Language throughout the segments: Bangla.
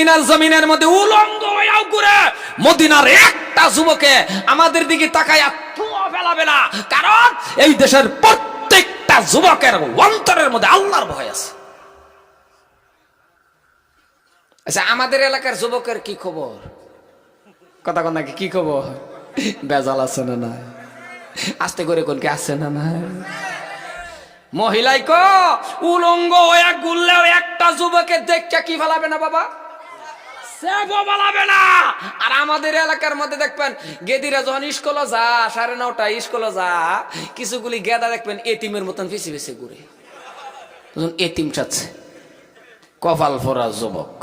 মদিনার জমিনের মধ্যে উলঙ্গ হয়েও ঘুরে মদিনার একটা যুবকে আমাদের দিকে তাকায় থুয়া ফেলাবে না, কারণ এই দেশের প্রত্যেকটা যুবকের অন্তরের মধ্যে আল্লাহর ভয় আছে। আচ্ছা, আমাদের এলাকার যুবকের কি খবর? কথা কন নাকি, কি খবর? বেজাল আছে না না? আস্তে করে কোন কে আছে না না? মহিলাই কো উলঙ্গ হয়ে গুললেও একটা যুবকের দেখে কি ফেলাবে না বাবা? সেবো ফেলাবে না। আর আমাদের এলাকার মধ্যে দেখবেন গেদিরা যখন স্কুলে যা 9:30 স্কুলে যা, কিছুগুলি গেদা দেখবেন এতিমের মতন ফিসে ফিসে ঘুরে। এতিম চাচ্ছে, কপাল ফোরা যুবক।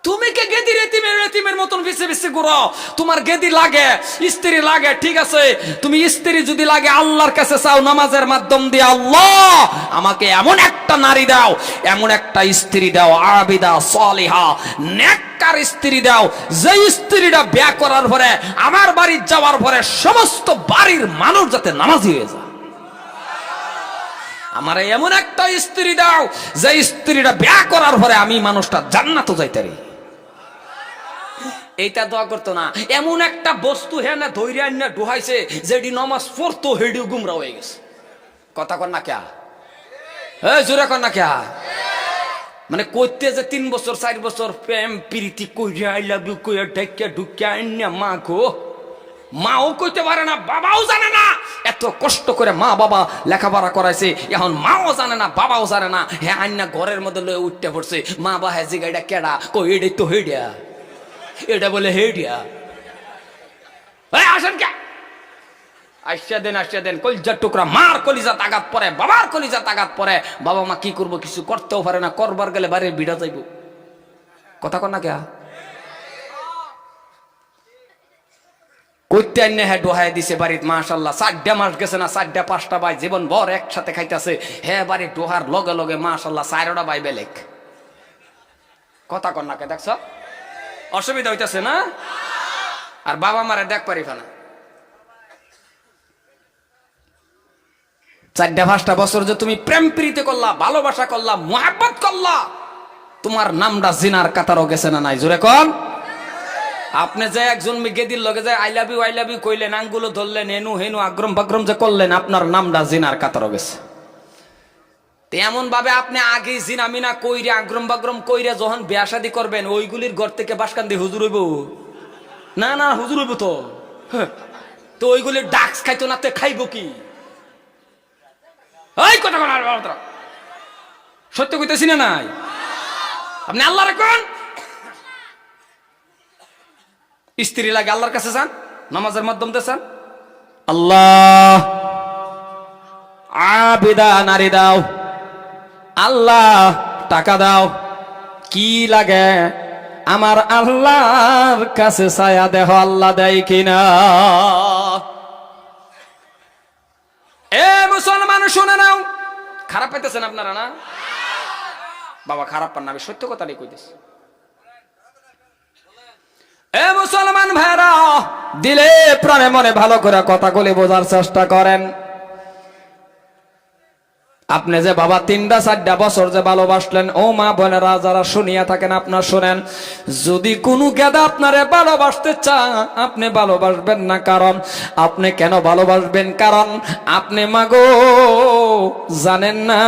তুমি কে গেদির এতিমের মতন ফিসে ফিসে ঘুরো? তোমার গেদি লাগে, স্ত্রী লাগে, ঠিক আছে, তুমি স্ত্রী যদি লাগে আল্লাহর কাছে চাও নামাজের মাধ্যম দিয়ে, আল্লাহ আমাকে এমন একটা নারী দাও, এমন একটা স্ত্রী দাও, আবিদা সালিহা নেককার স্ত্রী দাও, যে স্ত্রীটা বিয়ে করার পরে আমার বাড়ি যাওয়ার পরে সমস্ত বাড়ির মানুষ যাতে নামাজি হয়ে যায়। আমার এমন একটা স্ত্রী দাও যে স্ত্রীটা বিয়ে করার পরে আমি মানুষটা জান্নাতে যাইতে পারি। এইটা দোয়া করতো না, এমন একটা বস্তু হ্যাঁ না ধৈর্য না ডুহাইছে যেটি নামাজ পড়তো হেডিও গুমরা হয়ে গেছে। কথা কর না ক্যা? জোরে কর না ক্যা? মানে কইতে যে 3 বছর 4 বছর প্রেম প্রীতি কইরা আই লাভ ইউ কইয়া ঢাকিয়া ঢুকিয়া আইনা মা গো, মাও কইতে পারে না, বাবাও জানে না। এত কষ্ট করে মা বাবা লেখাপড়া করাইছে, এখন মাও জানে না, বাবাও জানে না। হ্যাঁ আইনা ঘরের মধ্যে লয়ে উঠতে পড়ছে, মা বা হ্যাঁ জিগাইটা কেডা? কই এটাই তো হেডিয়া, এটা বলে হেডিয়া। আসেন কে? আসিয়া দেন কলিজার টুকরা, মার কলিজা তাগাত পরে, বাবার কলিজা তাগাত পরে। বাবা মা কি করবো? কিছু করতেও পারে না, করবার গেলে বাড়ির বিড়া যাইব। কথা কর না কে? কইতে আইনে হ্যাঁ ডোহাই দিছে বাড়িত, মাশাআল্লাহ 4টা মাস গেছে না, 4টা 5টা ভাই জীবন ভর একসাথে খাইতেছে। হ্যাঁ বাড়ির ডোহার লগে লগে মাশাআল্লাহ 4টা ভাই বেলেক। কথা কর না কে? দেখছ অসুবিধা হইতেছে না? আর বাবা মারে দেখ পারি না, 4-5টা বছর যে তুমি প্রেম প্রীতি করলা, ভালোবাসা করলা, মুহাব্বত করলা, তোমার নামটা জিনার কাতারও গেছে না নাই? জোরে কোন? আপনি যে একজন গেদির লগে যায় আই লাভ ইউ কইলেন, আঙ্গুলো ধরলেন, হেনু হেনু আগ্রম বাগ্রম যে করলেন, আপনার নামটা জিনার কাতারও গেছে। এমন ভাবে আপনি আগে জিনা মিনা কইরে আগ্রম বাগ্রম কইরে যখন বিয়া শাদী করবেন, ওইগুলির ঘর থেকে বাসকান্দি হুজুর হইব না? না হুজুর হইব তো। তো ওইগুলির ডাক্স খাইতো না, তে খাইব কি? এই কথা সত্য কইতেছি না নাই? আপনি আল্লাহ রাখুন, স্ত্রী লাগে আল্লাহর কাছে যান, নামাজের মাধ্যম দিয়ে চান, আল্লাহ আবিদা নারী দাও, আল্লাহ টাকা দাও, কি লাগে আমার আল্লাহর কাছে ছায়া দেহ, আল্লাহ দেয় কিনা। এ মুসলমান শুনে নাও, খারাপ পাইতেছেন আপনারা না? বাবা খারাপ পান না, আমি সত্য কথাটাই কইতেছি। এ মুসলমান ভাইরা, দিলে প্রাণে মনে ভালো করে কথাগুলি বোঝার চেষ্টা করেন। আপনি যে বাবা 3-4টা বছর যে ভালোবাসলেন, ও মা বোনেরা যারা শুনিয়া থাকেন আপনার শুনেন, যদি কোনো গেদা আপনারে ভালোবাসতে চান, আপনি ভালোবাসবেন না। কারণ আপনি কেন ভালোবাসবেন? কারণ আপনি মাগো জানেন না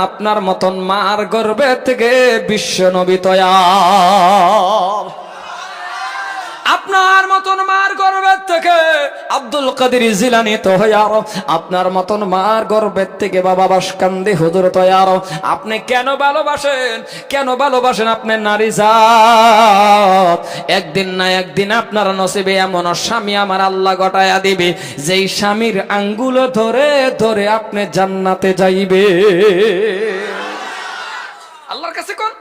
আপনার মতন মার গর্ভে থেকে বিশ্ব নবী তৈয়ার। আপনার মতন মার গর্ভের থেকে আব্দুল কাদের জিলানী তৈয়ার, আপনার মতন মার গর্ভের থেকে বাবা বাসকান্দি হুজুর তৈয়ার। আপনি কেন ভালোবাসেন? কেন ভালোবাসেন? আপনি নারী জাত, একদিন না একদিন আপনার নসিবে এমন স্বামী আমার আল্লাহ গটায়া দিবে, যেই স্বামীর আঙ্গুল ধরে ধরে আপনি জান্নাতে যাইবে। আল্লাহর কাছে কোন?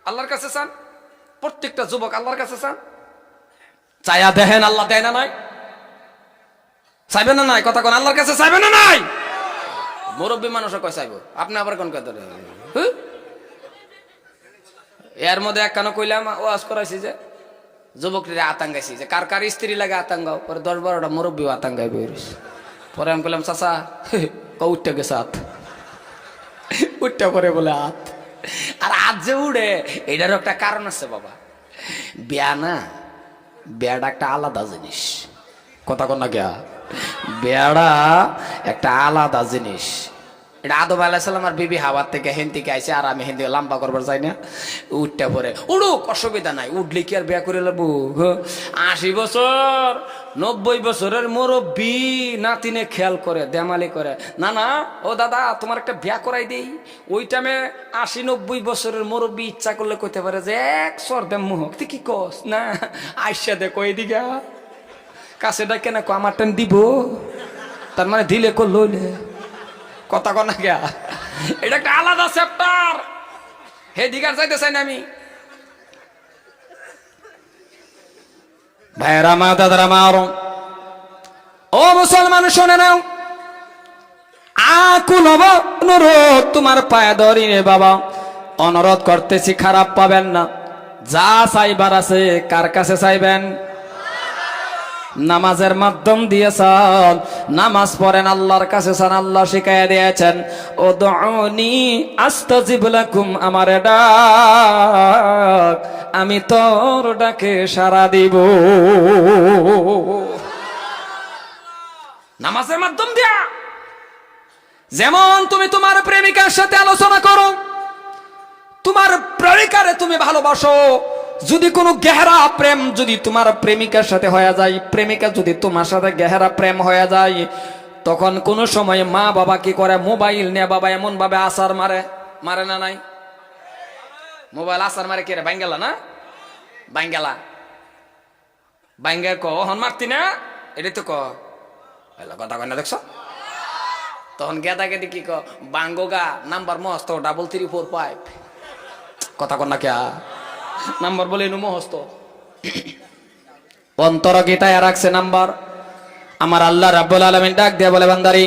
আল্লাহর কাছে চান, প্রত্যেকটা যুবক আল্লাহর কাছে চান, চায়া দেখেন আল্লাহ দেয় না নাই? চাইবেন না নাই? কথা কোন? আল্লাহর কাছে চাইবেন না নাই? মুরব্বী মানুষ কয় চাইব, আপনি আবার কোন কথা? এর মধ্যে এক কানো কইলাম, ওয়াজ করাইছি যে যুবকটিরা আতাঙ্গাইছি যে কার কার স্ত্রী লাগে আতাঙ্গাও, পরে 10-12টা মুরব্বী আতাঙ্গাই বেরিয়েছে। পরে আমি কইলাম চাচা, উঠতে গেছে হাত, উঠতে পরে বলে হাত। আর হাত যে উড়ে এটারও একটা কারণ আছে বাবা। বিয়া না, বিয়াটা একটা আলাদা জিনিস। কথা কন না গিয়া, বিয়াটা একটা আলাদা জিনিস। এটা আদম আলাইহিস সালাম আর বিবি হাওয়ার থেকে হেন্দিকে আইছে, আর আমি হেন্দি লম্বা করবার চাই না, উঠতে পরে উড়ুক, অসুবিধা নাই, উঠলে কি আর বিয়া করে লাবো? 80 বছর 90 বছরের মুরব্বী নাতিনে খেয়াল করে, দেমালি করে, না না ও দাদা তোমার একটা বিয়া করাই দেই। ওই টাইমে 80-90 বছরের মুরব্বী ইচ্ছা করলে কইতে পারে যে এক সর দেম মুখ, তুই কি কস? না আইসা দেখো এইদিকে কাছে ডাকে না, আমার টাইম দিব, তার মানে দিলে করলো। কথা কন না গিয়া, এটা একটা আলাদা চ্যাপ্টার, হে দিগার চাইতে চাই না আমি। ভাইরা মা দাদারা মা, ও মুসলমান শোনে নাও, আকুল হব অনুরোধ তোমার পায়ে ধরি রে বাবা, অনুরোধ করতেছি, খারাপ পাবেন না। যা চাইবার আছে কার কাছে চাইবেন? নামাজের মাধ্যম দিয়ে চান, নামাজ পড়েন, আল্লাহর কাছে চান। আল্লাহ শিখাইয়া দিয়েছেন উদউনি আস্তাজিব লাকুম, আমারে ডাক, আমি তোর ডাকে সাড়া দিব। নামাজের মাধ্যম দিয়া, যেমন তুমি তোমার প্রেমিকার সাথে আলোচনা করো, তোমার প্রেমিকারে তুমি ভালোবাসো, যদি কোনো গেহরা প্রেম যদি তোমার প্রেমিকার সাথে হয়ে যায়, প্রেমিকা যদি তোমার সাথে গেহরা প্রেম হয়ে যায়, তখন কোন সময় মা বাবা কি করে? মোবাইল নিয়ে বাবা এমন ভাবে আসার মারে, মারে না নাই? মোবাইল আসার মারে কে রে? বাঙ্গালা না, বাঙ্গালা বাঙ্গা ক হন মারতি না, এটাই তো ক কথা কয় না, দেখছ? তখন গেদা গেদি কি ক বাঙ্গোগা নাম্বার মস্ত 3345, কথা কন না কে নাম্বার বলে নু মহস্ত অন্তর গীতায় রাখছে নাম্বার। আমার আল্লাহ রাব্বুল আলামিন ডাক দিয়ে বলে, বান্দারি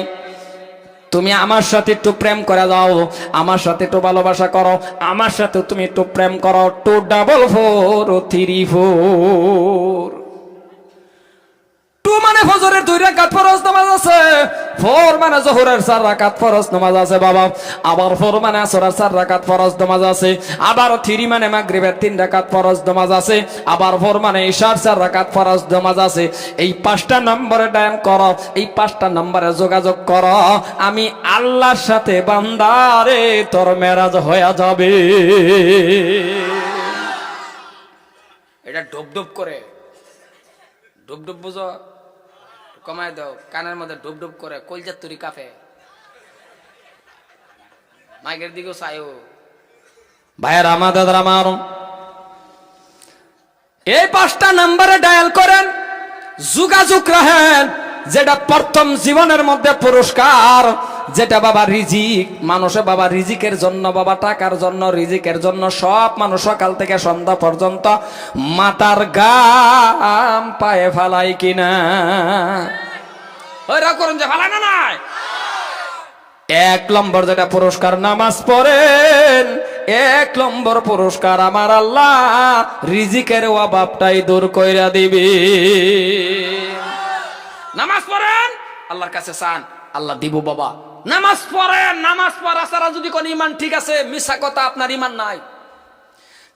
তুমি আমার সাথে একটু প্রেম করে দাও, আমার সাথে একটু ভালোবাসা করো, আমার সাথে তুমি একটু প্রেম করো। 24434 2 মানে ফজরের 2 রাকাত ফরজ নামাজ আছে, 4 মানে যোহরের 4 রাকাত ফরজ নামাজ আছে বাবা, আবার 4 মানে আসরের 4 রাকাত ফরজ নামাজ আছে, আবার 3 মানে মাগরিবের 3 রাকাত ফরজ নামাজ আছে, আবার 4 মানে ইশার 4 রাকাত ফরজ নামাজ আছে। এই 5টা নম্বরে ডায়াল করো, এই 5টা নম্বরে যোগাযোগ করো, আমি আল্লাহর সাথে বান্দারে তোর মেরাজ হয়ে যাবে। এটা ডুব ডুব করে, ডুব ডুব বুঝো, কমায় দাও, কানের মধ্যে ডুব ডুব করে, কলজার তুরি কাফে, মাইকের দিকেও চাইও। ভাইয়ের আমার দাদার আমার, এই 5টা নাম্বারে ডায়াল করেন, যোগাযোগ রাখেন। যেটা প্রথম জীবনের মধ্যে পুরস্কার, যেটা বাবা রিজিক, মানুষে বাবা রিজিকের জন্য, বাবা টাকার জন্য, রিজিকের জন্য সব মানুষ সকাল থেকে সন্ধ্যা পর্যন্ত মাথার গাম পায়ে ফালাই কিনা? ওরা করুন যে ফালাই না নাই। 1 নম্বর যেটা পুরস্কার, নামাজ পড়েন। 1 নম্বর পুরস্কার, আমার আল্লাহ রিজিকের অভাবটাই দূর কইরা দিবে। নামাজ পড়েন, আল্লাহর কাছে চান, আল্লাহ দিব বাবা। নামাজ পড়েন, নামাজ পড়া ছাড়া যদি কোন ইমান ঠিক আছে, মিছা কথা, আপনার ইমান নাই।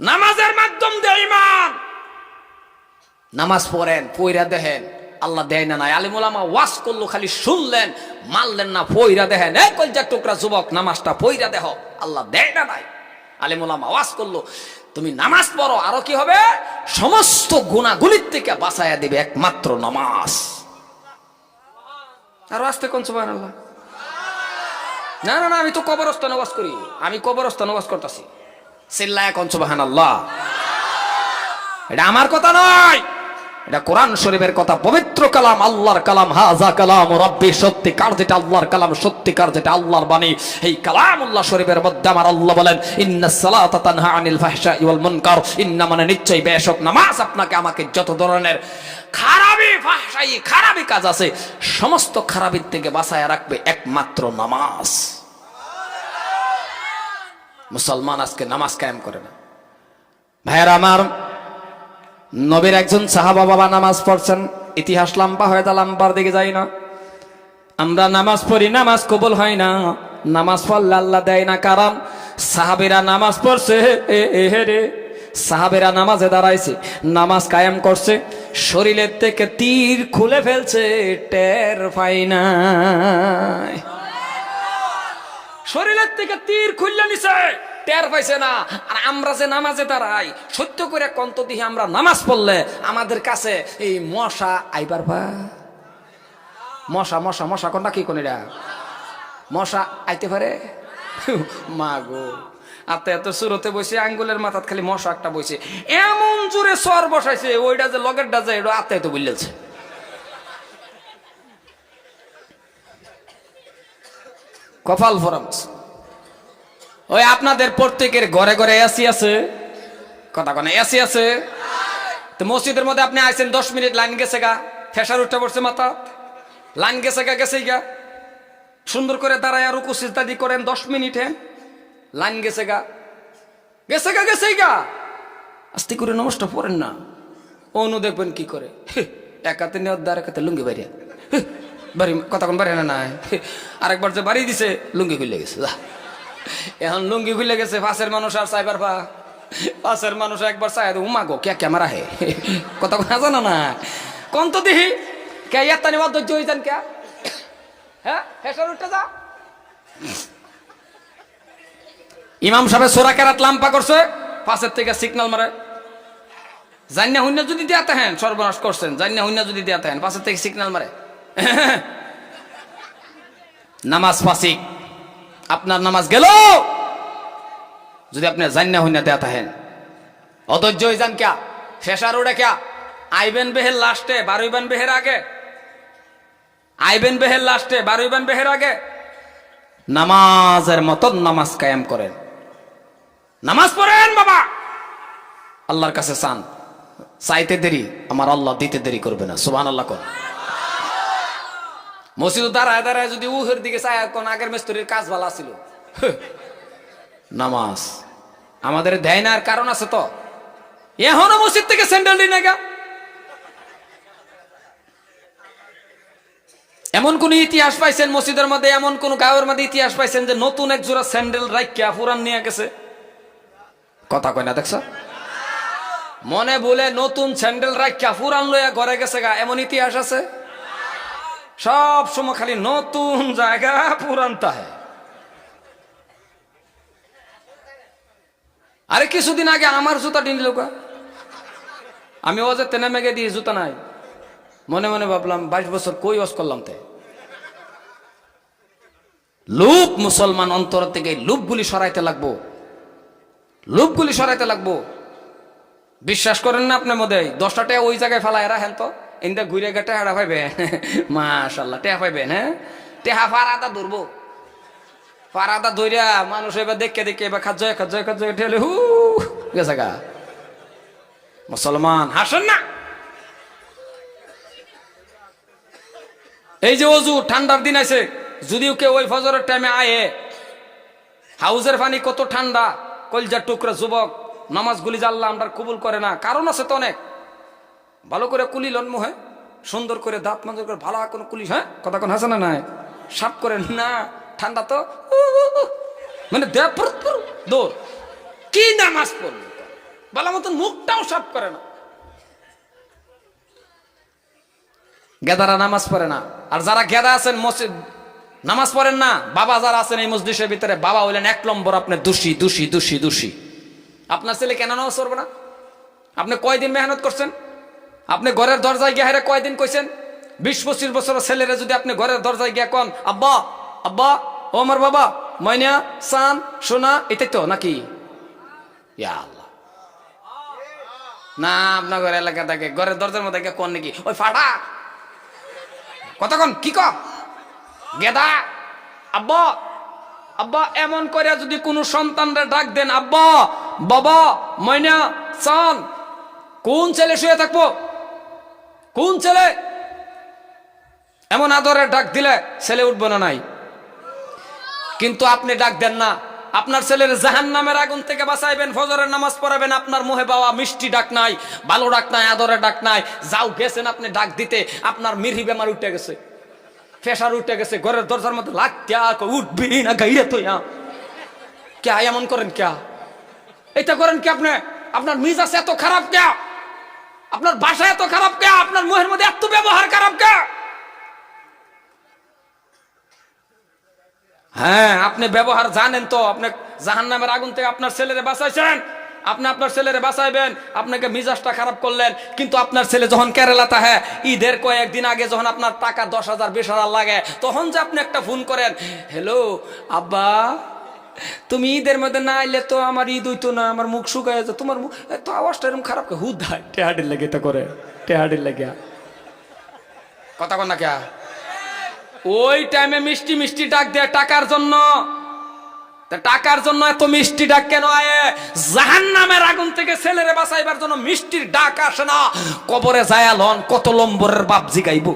নামাজের মাধ্যম দিয়ে ইমান। নামাজ পড়েন, পয়রা দেখেন আল্লাহ দেয় না নাই। আলিম ওলামা ওয়াজ করলো, খালি শুনলেন, মানলেন না, পয়রা দেখেন। এই কলজার টুকরা যুবক, নামাজটা পয়রা দেখো, আল্লাহ দেয় না নাই। আলিম ওলামা ওয়াজ করলো, তুমি নামাজ পড়ো, আরো কি হবে? সমস্ত গুনাহগুলির থেকে বাঁচাইয়া দিবে একমাত্র নামাজ। আর আসতে কোন সুবহানাল্লাহ? না না না, আমি তো কবরস্থানে ওয়াজ করি, আমি কবরস্থানে ওয়াজ করতেছি। চিল্লায় কোন সুবহানাল্লাহ? এটা আমার কথা নয়, এটা কোরআন শরীফের কথা, পবিত্র কালাম, আল্লাহর কালাম। হাযা কালাম রাব্বি, সত্যিকার যেটা আল্লাহর কালাম, সত্যিকার যেটা আল্লাহর বাণী, এই কালামুল্লাহ শরীফের মধ্যে আমার আল্লাহ বলেন, ইন্নাস সালাতা তানহা আনিল ফাহশাই ওয়াল মুনকার, ইন্না মানে নিশ্চয়ই, বেশক নামাজ আপনাকে আমাকে যত ধরনের খারাপি, ফাহশাই, খারাপি কাজ আছে, সমস্ত খারাপির থেকে বাঁচায় রাখবে একমাত্র নামাজ। মুসলমান আজকে নামাজ কায়েম করে না। ভাইয়েরা আমার, নবীর একজন সাহাবা বাবা নামাজ পড়ছেন, ইতিহাস লম্বা হয়ে যা, লম্বার দিকে যাই না। আমরা নামাজ পড়ি, নামাজ কবুল হয় না, নামাজ পড়লে আল্লাহ দেয় না। কারণ সাহাবীরা নামাজ পড়ছে, রে সাহাবীরা নামাজে দাঁড়াইছে, নামাজ কায়েম করছে, শরীরের থেকে তীর খুলে ফেলছে, টের পাই নাই। শরীরের থেকে তীর খুললে নিছে, টের পাইছে না। আর আমরা যে নামাজে দাঁড়াই, সত্য করে কন্ত দিয়ে আমরা নামাজ পড়লে আমাদের কাছে এই মশা আইবার পা, মশা মশা মশা কোনটা কি কোন, মশা আইতে পারে মা গো। আত্মা এত সুরতে বসে আঙ্গুলের মাথাত খালি মশা একটা বসে, এমন জোরে সর বসাইছে, ওইটা যে লগেরটা যায় এটা আত্মা তো বুঝলেছে। কপাল ফরামস। ওই আপনাদের প্রত্যেকের ঘরে ঘরে এসি আছে, কথা কনে এসি আছে। তো মসজিদের মধ্যে আপনি আইছেন, 10 মিনিট লাইন গেছে গা, ফেসার উঠে পড়ছে মাথা, লাইন গেছে গা, গেছেই গা। সুন্দর করে দাঁড়ায় আর রুকু সিজদা দি করেন 10 মিনিটে, লাইন গেছে গা, গেছে গা, গেছেই গা। আস্তে করে নমস্টা পড়েন না, অনু দেখবেন কি করে, এক হাতে নেওয়ার দ্বার, এক হাতে লুঙ্গি বাড়িয়া বাড়ি, কতক্ষণ বাড়ি না নাই। আরেকবার যে বাড়ি দিছে লুঙ্গি খুলে গেছে, এখন লুঙ্গি খুলে গেছে। পাশের মানুষ আর চাইবার পা, পাশের মানুষ একবার চাই উমাগো কে ক্যামেরা হে, কতক্ষণ জানো না কোন তো দিহি কে ইয়াত্তা নেওয়া ধৈর্য হয়ে যান কে, হ্যাঁ হেসার উঠে যা। ইমাম সাহেব সোরা কেরাত লাম্পা করছে, পাশের থেকে সিগন্যাল মারে, জান্না হুন্না যদি দেয়া থাকেন সর্বনাশ করছেন, জান্না হুন্না যদি দেয়া থাকেন পাশের থেকে সিগন্যাল মারে, নামাজ ফাসিক, আপনার নামাজ গেল যদি আপনি জান্না হুন্না দেয়া থাকেন। অধৈর্য হয়ে যান ক্যা, শেষার উড়ে ক্যা, আইবেন বেহের লাস্টে বারুইবেন বেহের আগে, আইবেন বেহের লাস্টে বারুইবেন বেহের আগে। নামাজের মতন নামাজ কায়েম করেন, নামাজ পড়েন বাবা, আল্লাহর কাছে চান, চাইতে দেরি আমার আল্লাহ দিতে দেরি করবে না। সুবহানাল্লাহ কোন। মসজিদ দাঁড়ায় দাঁড়ায় যদি উহের দিকে চায়, কোন আগের মিস্ত্রির কাজ ভালো ছিল, নামাজ আমাদের দেয় না, কারণ আছে তো, এখনো মসজিদ থেকে স্যান্ডেল দিই না গা। এমন কোন ইতিহাস পাইছেন মসজিদের মধ্যে, এমন কোন গাঁয়ের মধ্যে ইতিহাস পাইছেন যে নতুন এক জোড়া স্যান্ডেল রাখিয়া পুরান নিয়ে গেছে? কথা কয় না দেখছ, মনে বলে নতুন স্যান্ডেল রাখিয়া পুরান লইয়া ঘরে গেছে গা, এমন ইতিহাস আছে? সব সময় খালি নতুন জায়গা পুরান তাহে। আরে কিছুদিন আগে আমার জুতা নিল, আমি ও যে তেনে মেঘে দিয়ে জুতা নাই, মনে মনে ভাবলাম 22 বছর কই ওয়াজ করলাম তে। লুপ মুসলমান অন্তর থেকে লুপগুলি সরাইতে লাগবো, লুপগুলি সরাইতে লাগবো। বিশ্বাস করেন না আপনার মধ্যে 10টা টাকা ওই জায়গায় ফেলায় রাখেন তো, ইন্দা ঘুরে গেটে হাড়া পাইবে, মাশাল্লাহ টেহা পাইবেন। হ্যাঁ টেহা ফারাদা ধরবো, ফারাদা ধইরা মানুষ এবার দেখে দেখে এবার খাজয় খাজয় খাজয় ঠেলে হু গেছে গা। মুসলমান হাসেন না। এই যে অজু ঠান্ডার দিন আছে, যদিও কেউ ওই ফজরের টাইমে আয়ে, হাউজের পানি কত ঠান্ডা, কলজার টুকরা যুবক নামাজগুলি জানলা আমরা কবুল করে না, কারণ আছে তো অনেক। ভালো করে কুলিলন মুহে, সুন্দর করে দাঁত মাজ করে ভালো কোনো কুলিশ, হ্যাঁ কথা কোন হাসে না নাই, সাপ করে না, ঠান্ডা তো মানে দৌড় কি নামাজ পড়ল, ভালো মতন মুখটাও সাফ করে না। গেদারা নামাজ পড়ে না, আর যারা গেদা আছেন মসজিদ নামাজ পড়েন না, বাবা যারা আছেন এই মসজিদের ভিতরে, বাবা হইলেন 1 নম্বর আপনার দোষী দোষী দোষী দোষী। আপনার ছেলে কেন নামাজ পড়বে না? আপনি কয়দিন মেহনত করছেন? আপনি ঘরের দরজায় গিয়ে হেরে কয়দিন কইছেন? 20-25 বছরের ছেলেরা যদি আপনি ঘরের দরজায় গিয়ে কন আব্বা আব্বা ও আমার বাবা ময়না সান সোনা, এটাই তো নাকি? ইয়া আল্লাহ, না আপনার ঘরের এলাকা থাকে ঘরের দরজার মধ্যে গিয়ে কন নাকি ওই ফাটা কতক্ষণ কি ক গেদা আব্বা আব্বা এমন করে যদি কোনো সন্তানরা ডাক দেন আব্বা বাবা ময়না সান, কোন ছেলে শুয়ে থাকবো? কোন ছেলে এমন আদরের ডাক দিলে ছেলে উঠবো না? নাই। কিন্তু আপনি ডাক দেন না, আপনার ছেলের জাহান্নামের আগুন থেকে বাঁচাইবেন, ফজরের নামাজ পড়াবেন, আপনার মুহে বাবা মিষ্টি ডাক নাই, ভালো ডাক নাই, আদরের ডাক নাই, যাও গেছেন আপনি ডাক দিতে, আপনার মিরহি বেমার উঠে গেছে। ফেসার উঠে গেছে, ঘরের দরজার মধ্যে লাগতিয়া উঠবি না গাইরে তো কে এমন করেন কে? এটা করেন কি আপনি? আপনার মিজাজ এত খারাপ কে? আপনার ভাষা এত খারাপ কে? আপনার মুখের মধ্যে এত ব্যবহার খারাপ কে? হ্যাঁ, আপনি ব্যবহার জানেন তো। আপনি জাহান্নামের আগুন থেকে আপনার ছেলেরে বাঁচাইছেন, আপনি আপনার ছেলেরে বাঁচাইবেন, আপনাকে মিজাজটা খারাপ করলেন। কিন্তু আপনার ছেলে যখন কেরালা থাকে, ঈদের কয়েকদিন আগে যখন আপনার টাকা 10,000 20,000 লাগে, তখন যে আপনি একটা ফোন করেন, হ্যালো আব্বা, তুমি ঈদের মধ্যে না আইলে তো আমার ঈদ হইতো না, আমার মুখ শুকায় যায়, তোমার মুখ তো আওয়াজটা এরকম খারাপ হুদায় টেহাডির লাগে, এটা করে টেহাডির লাগে কথা কন না কে? ওই টাইমে মিষ্টি মিষ্টি ডাক দেয় টাকার জন্য। টাকার জন্য এত মিষ্টি ডাক কেন আয়ে? জাহান্নামের আগুন থেকে ছেলেরে বাঁচাইবার জন্য মিষ্টির ডাক আসে না। কবরে যায় লন কত লম্বরের বাপ জিগাইব।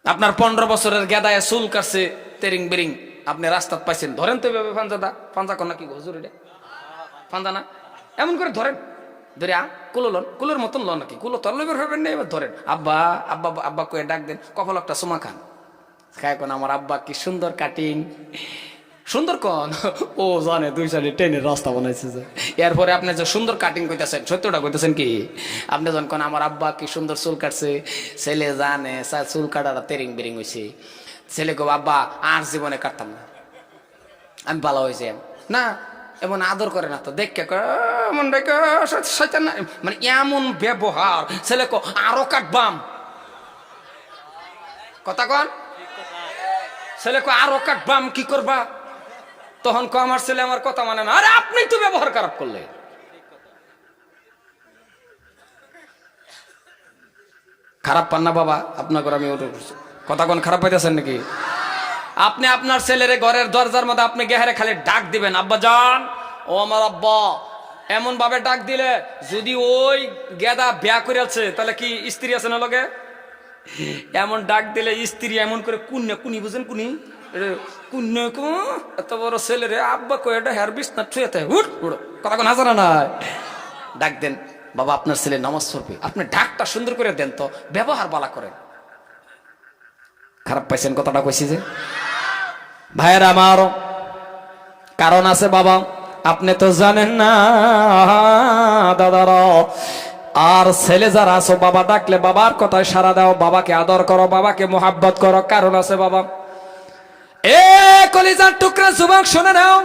আপনার 15 বছরের গেদায় চুল কাটছে তেরিং বেরিং, আপনি রাস্তাত পাইছেন, ধরেন তো এভাবে পাঞ্জাদা পাঞ্জা কন্যা কি হুজুর এটা পাঞ্জা না, এমন করে ধরেন, ধরে কুলো লন, কুলোর মতন লন নাকি, কুলো তল হবেন না, এবার ধরেন আব্বা আব্বা আব্বা কয়ে ডাক দেন, কপাল একটা চুমা খান, খায় কোন আমার আব্বা কি সুন্দর কাটিং, সুন্দর কন ও জানে 2 সাইডে ট্রেনের রাস্তা বানাইছে যে। এরপরে আপনি যে সুন্দর কাটিং কইতেছেন, সত্যটা কইতেছেন কি? আপনি যখন কোন আমার আব্বা কি সুন্দর চুল কাটছে, ছেলে জানে চুল কাটাটা তেরিং বেরিং হয়েছে, ছেলে কো আব্বা আর জীবনে কাটতাম না, আমি ভালো হয়েছে না, এমন আদর করে না তো, দেখে এমন মানে এমন ব্যবহার, ছেলে কো আরো কাটবাম, কথা কন, ছেলে কো আরো কাটবাম, কি করবা? তখন কো আমার ছেলে আমার কথা মানে না। আরে আপনি তো ব্যবহার খারাপ করলে, খারাপ পান না বাবা? আপনার ঘরে আমি কথা কোন খারাপ পাইতেছেন নাকি? আপনি আপনার ছেলেরে ঘরের দরজার মধ্যে আপনি গেহারে খালি ডাক দিবেন, আব্বা জান, ও আমার আব্বা, এমন ভাবে ডাক দিলে যদি ওই গেদা বিয়া করে আছে, তাহলে কি স্ত্রী আছে না লগে? এমন ডাক দিলে স্ত্রী এমন করে কুন্যা, কুনি বুঝেন, কুনি কুন্যা, এত বড় ছেলেরে আব্বা কয়ে এটা হেয়ার বিষ না ছুঁয়েতে হুট উড়ো, কথা কোন হাজার নাই। ডাক দেন, বাবা আপনার ছেলে নামাজ পড়বে, আপনি ডাকটা সুন্দর করে দেন তো, ব্যবহার বালা করেন। খারাপ পাইছেন কথাটা কইছি যে? ভাইয়ের আমার কারণ আছে বাবা, আপনি তো জানেন না দাদারা। আর ছেলে যারা আছো, বাবা ডাকলে বাবার কথায় সাড়া দাও, বাবাকে আদর করো, বাবাকে মোহাব্বত করো, কারণ আছে বাবা। এ কলিজার টুকরা যুবক শুনে নাও,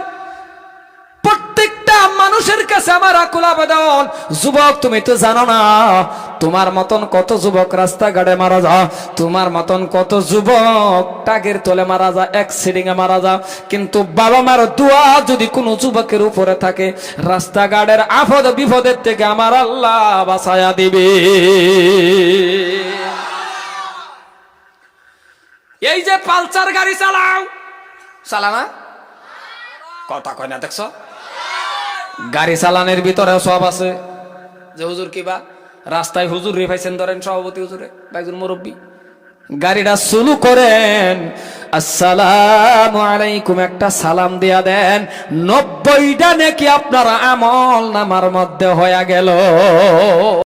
প্রত্যেকটা মানুষের কাছে আমার আকুল আবেদন, যুবক তুমি তো জানো না তোমার মতন কত যুবক রাস্তাঘাটে মারা যা, তোমার মতন কত যুবক টাকের তলে মারা যা, অ্যাক্সিডেন্টে মারা যা, কিন্তু বাবা মার দোয়া যদি কোনো যুবকের উপরে থাকে, রাস্তাঘাটের আপদ বিপদের থেকে আমার আল্লাহ বাঁচায়া দিবে। এই যে পালসার গাড়ি চালাও, চালানা কথা কয় না, দেখছো? গাড়ি চালানোর ভিতরে সব আছে যে হুজুর কিবা রাস্তায় হুজুর রে পাইছেন, ধরেন সভাপতি হুজুরে বা একজন মুরব্বী, গাড়িটা শুরু করেন, আসসালামু আলাইকুম একটা সালাম দিয়া দেন, 90টা নাকি আপনার আমল নামার মধ্যে হয়ে গেল।